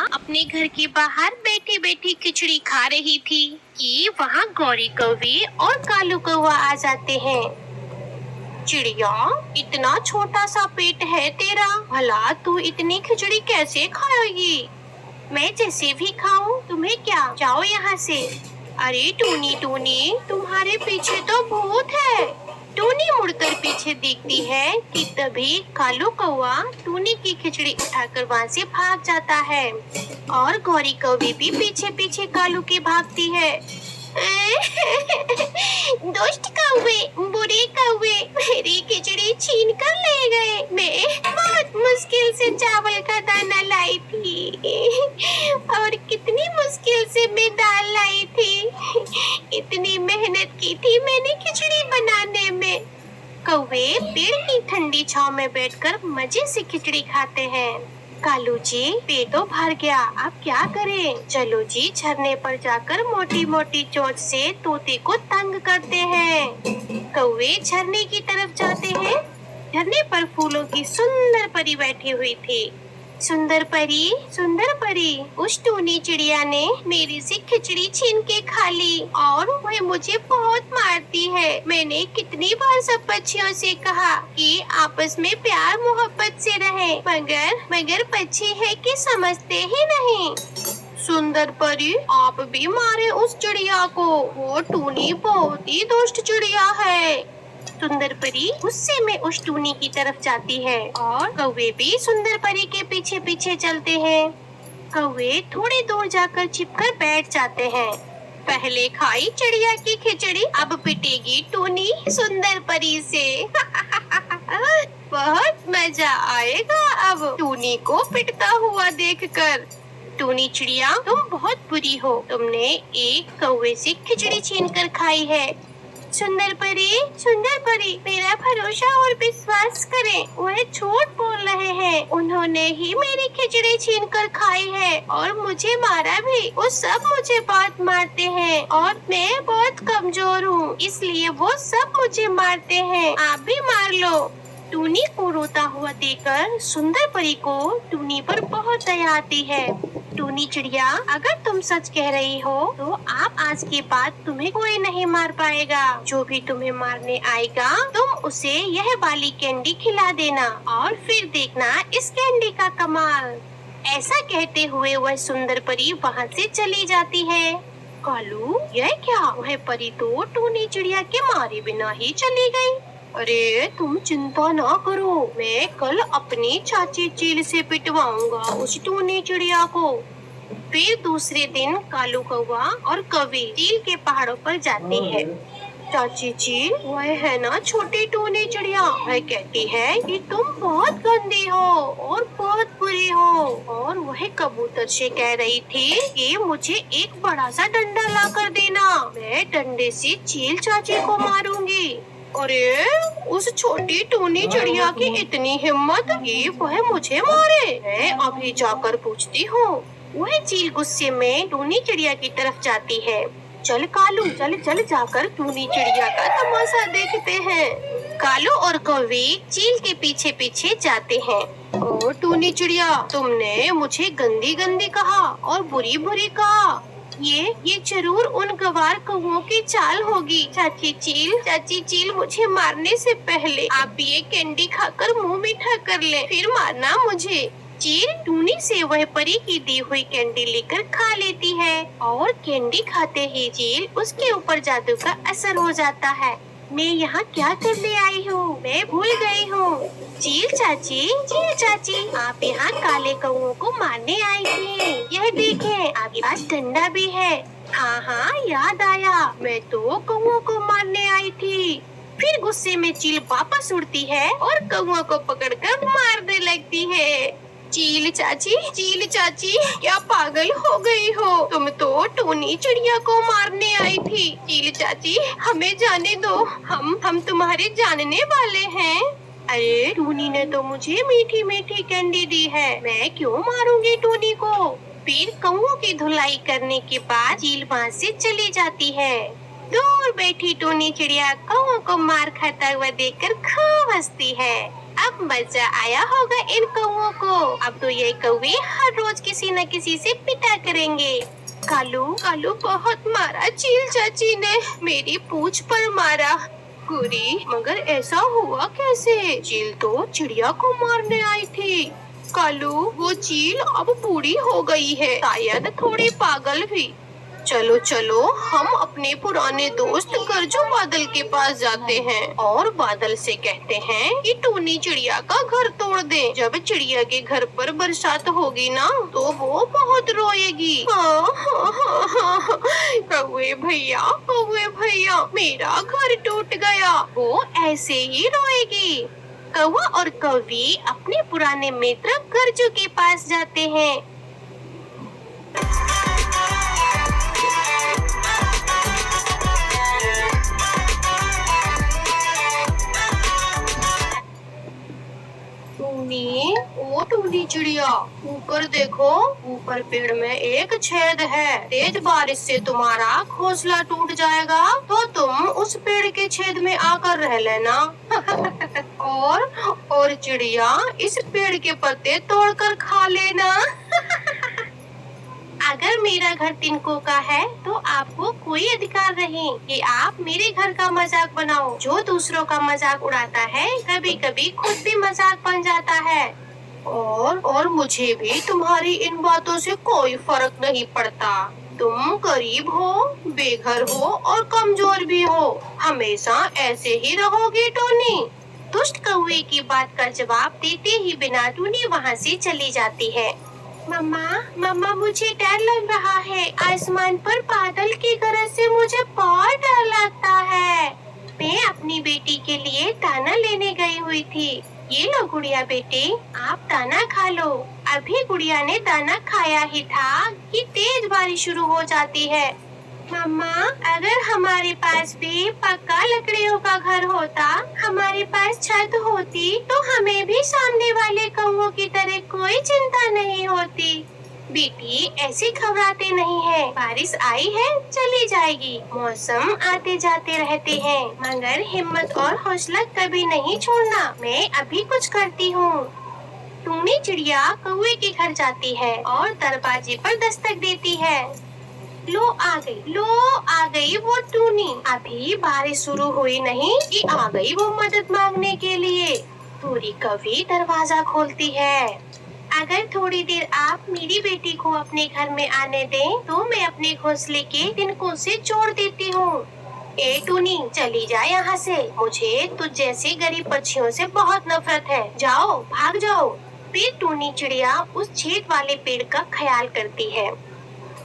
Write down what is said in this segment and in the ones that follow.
अपने घर के बाहर बैठी बैठी खिचड़ी खा रही थी कि वहाँ गौरी कौवे और कालू कौवा आ जाते हैं। चिड़िया, इतना छोटा सा पेट है तेरा, भला तू इतनी खिचड़ी कैसे खाएगी? मैं जैसे भी खाऊं तुम्हें क्या, जाओ यहाँ से। अरे टूनी टूनी, तुम्हारे पीछे तो भूत है। टूनी मुड़कर पीछे देखती है कि तभी कालू कौवा टूनी की खिचड़ी उठाकर वहाँ से भाग जाता है और गौरी कौवे भी पीछे पीछे कालू के भागती है। दुष्ट कौवे, बुरे कौवे, मेरी खिचड़ी छीन कर ले गए। मैं बहुत मुश्किल से चावल का दाना लाई थी और कितनी मुश्किल से मैं दाल लाई थी। इतनी मेहनत की थी मैंने खिचड़ी बनाने में। कौवे पेड़ की ठंडी छांव में बैठकर मजे से खिचड़ी खाते हैं। कालू जी, पेट तो भर गया, अब क्या करें? चलो जी, झरने पर जाकर मोटी मोटी चोंच से तोते को तंग करते हैं। कौवे झरने की तरफ जाते हैं। झरने पर फूलों की सुंदर परी बैठी हुई थी। सुंदर परी, उस टूनी चिड़िया ने मेरी से खिचड़ी छीन के खा ली और वह मुझे बहुत मारती है। मैंने कितनी बार सब पक्षियों से कहा कि आपस में प्यार मोहब्बत से रहें, मगर पक्षी है कि समझते ही नहीं। सुंदर परी, आप भी मारे उस चिड़िया को, वो टूनी बहुत ही दुष्ट चिड़िया है। सुंदर परी गुस्से में उस टूनी की तरफ जाती है और कौवे भी सुंदर परी के पीछे पीछे चलते हैं। कौवे थोड़ी दूर जाकर छिपकर बैठ जाते हैं। पहले खाई चिड़िया की खिचड़ी, अब पिटेगी टूनी सुंदर परी से। बहुत मजा आएगा अब टूनी को पिटता हुआ देखकर। टूनी चिड़िया, तुम बहुत बुरी हो, तुमने एक कौवे से खिचड़ी छीनकर खाई है। सुंदर परी, मेरा भरोसा और विश्वास करें, वह झूठ बोल रहे हैं। उन्होंने ही मेरी खिचड़ी छीन कर खाई है और मुझे मारा भी। वो सब मुझे बहुत मारते हैं और मैं बहुत कमजोर हूँ, इसलिए वो सब मुझे मारते हैं। आप भी मार लो। टूनी को रोता हुआ देखकर सुंदर परी को टूनी पर बहुत दया आती है। टूनी चिड़िया, अगर तुम सच कह रही हो तो आप आज के बाद तुम्हें कोई नहीं मार पाएगा। जो भी तुम्हें मारने आएगा तुम उसे यह वाली कैंडी खिला देना और फिर देखना इस कैंडी का कमाल। ऐसा कहते हुए वह सुंदर परी वहाँ से चली जाती है। कालू, यह क्या? वह परी तो टूनी चिड़िया के मारे बिना ही चली गई। अरे तुम चिंता ना करो, मैं कल अपनी चाची चील से पिटवाऊंगा उस टूनी चिड़िया को। फिर दूसरे दिन कालू कौवा और कौवे चील के पहाड़ों पर जाते हैं। चाची चील, वह है ना छोटी टूनी चिड़िया, वह कहती है कि तुम बहुत गंदी हो और बहुत बुरी हो। और वह कबूतर से कह रही थी कि मुझे एक बड़ा सा डंडा ला कर देना, मैं डंडे से चील चाची को मारूंगी। अरे उस छोटी टूनी चिड़िया की इतनी हिम्मत कि वह मुझे मारे। मैं अभी जाकर पूछती हूँ। वह चील गुस्से में टूनी चिड़िया की तरफ जाती है। चल कालू, चल जाकर टूनी चिड़िया का तमाशा देखते हैं। कालू और कौवे चील के पीछे पीछे जाते हैं। ओ टूनी चिड़िया, तुमने मुझे गंदी गंदी कहा और बुरी बुरी कहा। ये जरूर उन गवार कौवों की चाल होगी। चाची चील, मुझे मारने से पहले आप ये कैंडी खाकर मुंह मीठा कर ले, फिर मारना मुझे। चील टूनी से वह परी की दी हुई कैंडी लेकर खा लेती है और कैंडी खाते ही चील उसके ऊपर जादू का असर हो जाता है। मैं यहाँ क्या करने आई हूँ? मैं भूल गई हूँ। चील चाची, आप यहाँ काले कौवों को मारने आई थी। यह देखें, आपके पास डंडा भी है। हाँ, याद आया, मैं तो कौवों को मारने आई थी। फिर गुस्से में चील वापस उड़ती है और कौवों को पकड़कर मारने लगती है। चील चाची, क्या पागल हो गई हो? तुम तो टूनी चिड़िया को मारने आई थी। चील चाची, हमें जाने दो, हम तुम्हारे जानने वाले हैं। अरे टूनी ने तो मुझे मीठी मीठी कैंडी दी है, मैं क्यों मारूंगी टूनी को? फिर कौवों की धुलाई करने के बाद चील वहाँ से चली जाती है। दूर बैठी टूनी चिड़िया कौवों को मार खाता हुआ देखकर खूब हंसती है। अब मजा आया होगा इन कौवों को। अब तो ये कौवे हर रोज किसी न किसी से पिटा करेंगे। कालू कालू बहुत मारा चील चाची ने, मेरी पूंछ पर मारा। गुरी, मगर ऐसा हुआ कैसे? चील तो चिड़िया को मारने आई थी। कालू, वो चील अब बूढ़ी हो गई है, शायद थोड़ी पागल भी। चलो चलो, हम अपने पुराने दोस्त गरजू बादल के पास जाते हैं और बादल से कहते हैं कि टूनी चिड़िया का घर तोड़ दे। जब चिड़िया के घर पर बरसात होगी ना, तो वो बहुत रोएगी। हाँ हाँ हाँ हाँ, कौवे भैया, मेरा घर टूट गया। वो ऐसे ही रोएगी। कौवा और कौवी अपने पुराने मित्र गरजू के पास जाते हैं। टूनी चिड़िया, ऊपर देखो, ऊपर पेड़ में एक छेद है। तेज बारिश से तुम्हारा घोंसला टूट जाएगा, तो तुम उस पेड़ के छेद में आकर रह लेना। और चिड़िया, इस पेड़ के पत्ते तोड़कर खा लेना। अगर मेरा घर तिनकों का है, तो आपको कोई अधिकार नहीं कि आप मेरे घर का मजाक बनाओ। जो दूसरों का मजाक उड़ाता है, कभी कभी खुद भी मजाक बन जाता है। और मुझे भी तुम्हारी इन बातों से कोई फर्क नहीं पड़ता। तुम गरीब हो, बेघर हो और कमजोर भी हो। हमेशा ऐसे ही रहोगी टूनी। दुष्ट कौवे की बात का जवाब देते ही बिना टूनी वहाँ से चली जाती है। मम्मा, मुझे डर लग रहा है। आसमान पर बादल की गरज से मुझे बहुत डर लगता है। मैं अपनी बेटी के लिए दाना लेने गई हुई थी। ये लो गुड़िया बेटी, आप दाना खा लो। अभी गुड़िया ने दाना खाया ही था कि तेज बारिश शुरू हो जाती है। मम्मा, अगर हमारे पास भी पक्का लकड़ियों का घर होता, हमारे पास छत होती, तो हमें भी सामने वाले कौवों की तरह कोई चिंता नहीं होती। बेटी, ऐसे घबराते नहीं है। बारिश आई है, चली जाएगी। मौसम आते जाते रहते हैं, मगर हिम्मत और हौसला कभी नहीं छोड़ना। मैं अभी कुछ करती हूँ। टूनी चिड़िया कौवे के घर जाती है और दरवाजे पर दस्तक देती है। लो आ गई वो टूनी। अभी बारिश शुरू हुई नहीं कि आ गई वो मदद मांगने के लिए। टूनी कभी दरवाजा खोलती है। अगर थोड़ी देर आप मेरी बेटी को अपने घर में आने दें, तो मैं अपने घोंसले के तिनकों से जोड़ देती हूँ। ए टूनी, चली जा यहाँ से। मुझे तुझ जैसे गरीब पक्षियों से बहुत नफरत है। जाओ, भाग जाओ। फिर टूनी चिड़िया उस छेद वाले पेड़ का ख्याल करती है।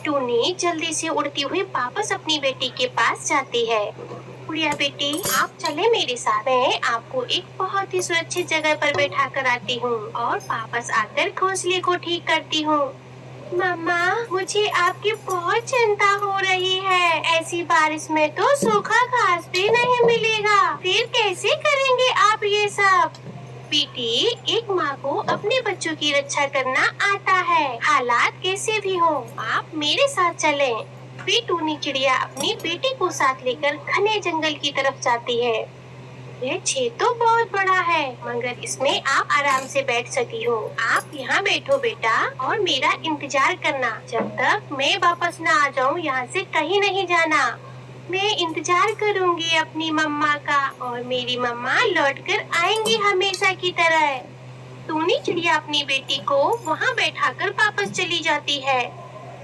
टूनी जल्दी से उड़ती हुई वापस अपनी बेटी के पास जाती है। गुड़िया बेटी, आप चले मेरे साथ। मैं आपको एक बहुत ही सुरक्षित जगह पर बैठा कर आती हूँ और वापस आकर घोंसले को ठीक करती हूँ। मम्मा, मुझे आपकी बहुत चिंता हो रही है। ऐसी बारिश में तो सूखा घास भी नहीं मिलेगा। फिर कैसे करेंगे आप ये सब? बेटी, एक माँ को अपने बच्चों की रक्षा करना आता है, हालात कैसे भी हो। आप मेरे साथ चलें। फिर टूनी चिड़िया अपनी बेटी को साथ लेकर घने जंगल की तरफ जाती है। यह छेद तो बहुत बड़ा है, मगर इसमें आप आराम से बैठ सकी हो। आप यहाँ बैठो बेटा और मेरा इंतजार करना। जब तक मैं वापस न आ जाऊँ, यहाँ से कहीं नहीं जाना। मैं इंतजार करूंगी अपनी मम्मा का, और मेरी मम्मा लौटकर आएंगी हमेशा की तरह। टूनी चिड़िया अपनी बेटी को वहाँ बैठाकर वापस चली जाती है।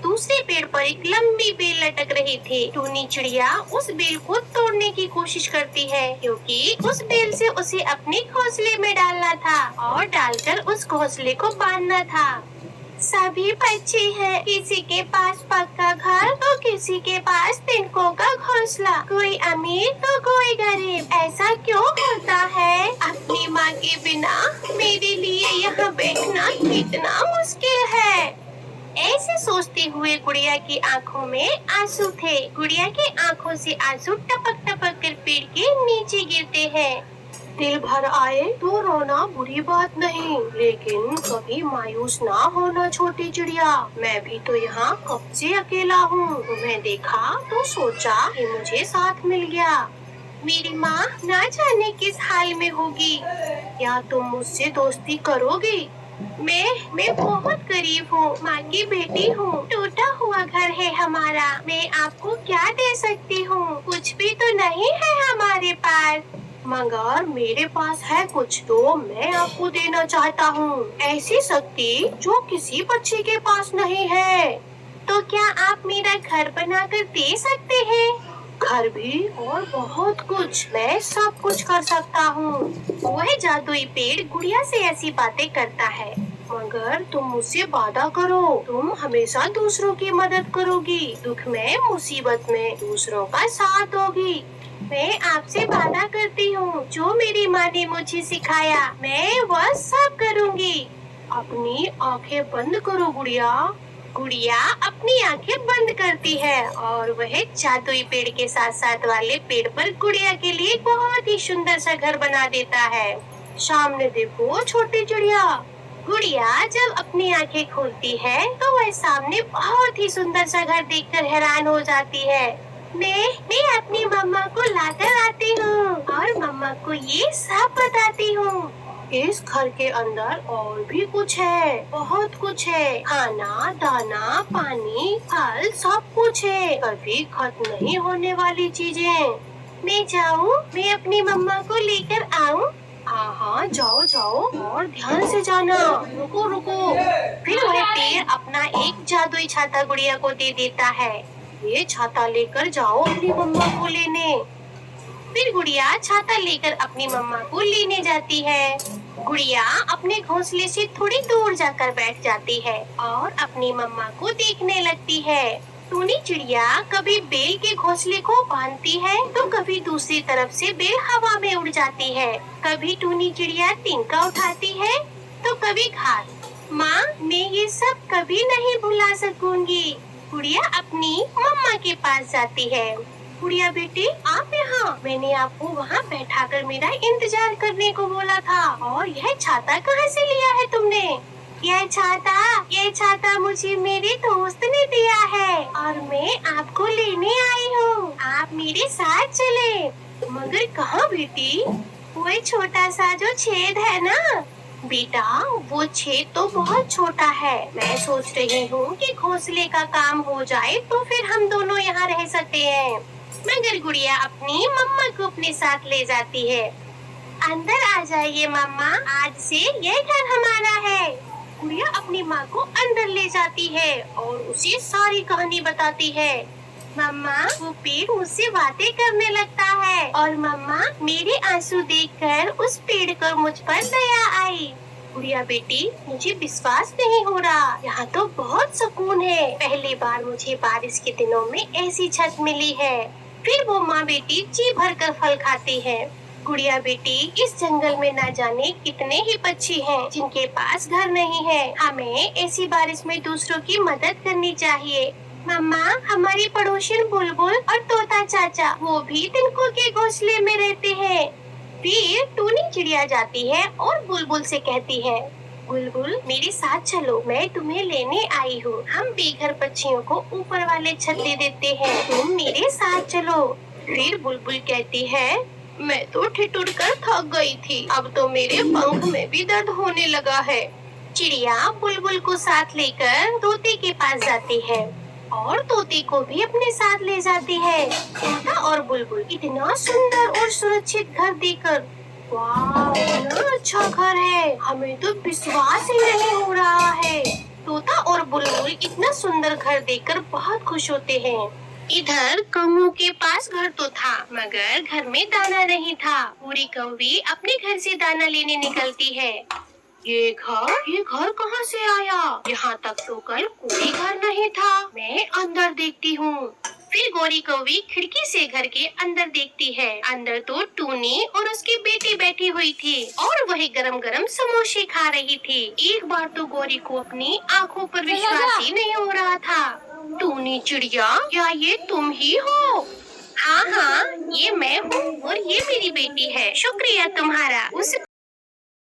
दूसरे पेड़ पर एक लंबी बेल लटक रही थी। टूनी चिड़िया उस बेल को तोड़ने की कोशिश करती है, क्योंकि उस बेल से उसे अपने घोंसले में डालना था और डालकर उस घोंसले को बांधना था। सभी बच्चे हैं, किसी के पास पक्का घर तो किसी के पास तिनकों का घोंसला। कोई अमीर तो कोई गरीब। ऐसा क्यों होता है? अपनी माँ के बिना मेरे लिए यहाँ बैठना कितना मुश्किल है। ऐसे सोचते हुए गुड़िया की आंखों में आंसू थे। गुड़िया की आंखों से आंसू टपक टपक कर पेड़ के नीचे गिरते हैं। दिल भर आए तो रोना बुरी बात नहीं, लेकिन कभी मायूस ना होना छोटी चिड़िया। मैं भी तो यहाँ कब से अकेला हूँ। तुम्हें देखा तो सोचा कि मुझे साथ मिल गया। मेरी माँ ना जाने किस हाल में होगी। क्या तुम मुझसे दोस्ती करोगी? मैं बहुत गरीब हूँ, माँ की बेटी हूँ। टूटा हुआ घर है हमारा। मैं आपको क्या दे सकती हूँ? कुछ भी तो नहीं है हमारे पास। मगर मेरे पास है कुछ तो मैं आपको देना चाहता हूँ। ऐसी शक्ति जो किसी बच्चे के पास नहीं है। तो क्या आप मेरा घर बनाकर दे सकते हैं? घर भी और बहुत कुछ। मैं सब कुछ कर सकता हूँ। वह जादुई पेड़ गुड़िया से ऐसी बातें करता है। मगर तुम मुझसे वादा करो, तुम हमेशा दूसरों की मदद करोगी, दुख में मुसीबत में दूसरों का साथ दोगी। मैं आपसे वादा करती हूँ, जो मेरी माँ ने मुझे सिखाया मैं वह सब करूँगी। अपनी आंखें बंद करो गुड़िया। गुड़िया अपनी आंखें बंद करती है और वह जादुई पेड़ के साथ साथ वाले पेड़ पर गुड़िया के लिए बहुत ही सुंदर सा घर बना देता है। सामने देखो छोटी चिड़िया। गुड़िया जब अपनी आंखें खोलती है तो वह सामने बहुत ही सुंदर सा घर देखकर हैरान हो जाती है। मैं अपनी मम्मा को लाकर आती हूँ और मम्मा को ये सब बताती हूँ। इस घर के अंदर और भी कुछ है, बहुत कुछ है। खाना, दाना, पानी, फल सब कुछ है, कभी खत्म नहीं होने वाली चीजें। मैं जाऊँ? मैं अपनी मम्मा को लेकर आऊँ? हाँ हाँ जाओ जाओ और ध्यान से जाना। रुको रुको। फिर वह पेड़ अपना एक जादुई छाता गुड़िया को दे देता है। ये छाता लेकर जाओ अपनी मम्मा को लेने। फिर गुड़िया छाता लेकर अपनी मम्मा को लेने जाती है। गुड़िया अपने घोंसले से थोड़ी दूर जाकर बैठ जाती है और अपनी मम्मा को देखने लगती है। टूनी चिड़िया कभी बेल के घोंसले को बांधती है तो कभी दूसरी तरफ से बेल हवा में उड़ जाती है। कभी टूनी चिड़िया तिनका उठाती है तो कभी घास। माँ, मैं ये सब कभी नहीं भुला सकूंगी। गुड़िया अपनी मम्मा के पास जाती है। गुड़िया बेटी, आप यहाँ? मैंने आपको वहाँ बैठाकर मेरा इंतजार करने को बोला था। और यह छाता कहाँ से लिया है तुमने? यह छाता मुझे मेरे दोस्त ने दिया है और मैं आपको लेने आई हूँ। आप मेरे साथ चले। मगर कहाँ बेटी? वो छोटा सा जो छेद है ना? बेटा, वो छेद तो बहुत छोटा है। मैं सोच रही हूँ कि घोंसले का काम हो जाए तो फिर हम दोनों यहाँ रह सकते हैं। मगर गुड़िया अपनी मम्मा को अपने साथ ले जाती है। अंदर आ जाइए मम्मा, आज से यह घर हमारा है। गुड़िया अपनी माँ को अंदर ले जाती है और उसे सारी कहानी बताती है। मम्मा, वो पेड़ मुझसे बातें करने लगता है और मम्मा, मेरे आंसू देखकर उस पेड़ को मुझ पर दया आई। गुड़िया बेटी, मुझे विश्वास नहीं हो रहा। यहाँ तो बहुत सुकून है। पहली बार मुझे बारिश के दिनों में ऐसी छत मिली है। फिर वो माँ बेटी जी भर कर फल खाती है। गुड़िया बेटी, इस जंगल में न जाने कितने ही पक्षी हैं जिनके पास घर नहीं है। हमें ऐसी बारिश में दूसरों की मदद करनी चाहिए। मम्मा, हमारी पड़ोसन बुलबुल और तोता चाचा, वो भी तिनकों के घोंसले में रहते हैं। फिर टूनी चिड़िया जाती है और बुलबुल से कहती है, बुलबुल मेरे साथ चलो, मैं तुम्हें लेने आई हूँ। हम बेघर पक्षियों को ऊपर वाले छत दे देते हैं, तुम मेरे साथ चलो। फिर बुलबुल कहती है, मैं तो ठिठुर कर थक गई थी, अब तो मेरे पंख में भी दर्द होने लगा है। चिड़िया बुलबुल को साथ लेकर तोते के पास जाती है और तोते को भी अपने साथ ले जाती है। तोता और बुलबुल इतना सुंदर और सुरक्षित घर देखकर, वाह, कितना अच्छा घर है, हमें तो विश्वास ही नहीं हो रहा है। तोता और बुलबुल इतना सुंदर घर देखकर बहुत खुश होते हैं। इधर कौओं के पास घर तो था, मगर घर में दाना नहीं था। पूरी कौवी अपने घर से दाना लेने निकलती है। ये घर कहाँ से आया? यहाँ तक तो कल कोई घर नहीं था। मैं अंदर देखती हूँ। फिर गोरी कौवी खिड़की से घर के अंदर देखती है। अंदर तो टूनी और उसकी बेटी बैठी हुई थी और वही गरम गरम समोसे खा रही थी। एक बार तो गोरी को अपनी आँखों पर विश्वास ही नहीं हो रहा था। टूनी चिड़िया, क्या ये तुम ही हो? हाँ हाँ, ये मैं हूँ और ये मेरी बेटी है। शुक्रिया तुम्हारा। उस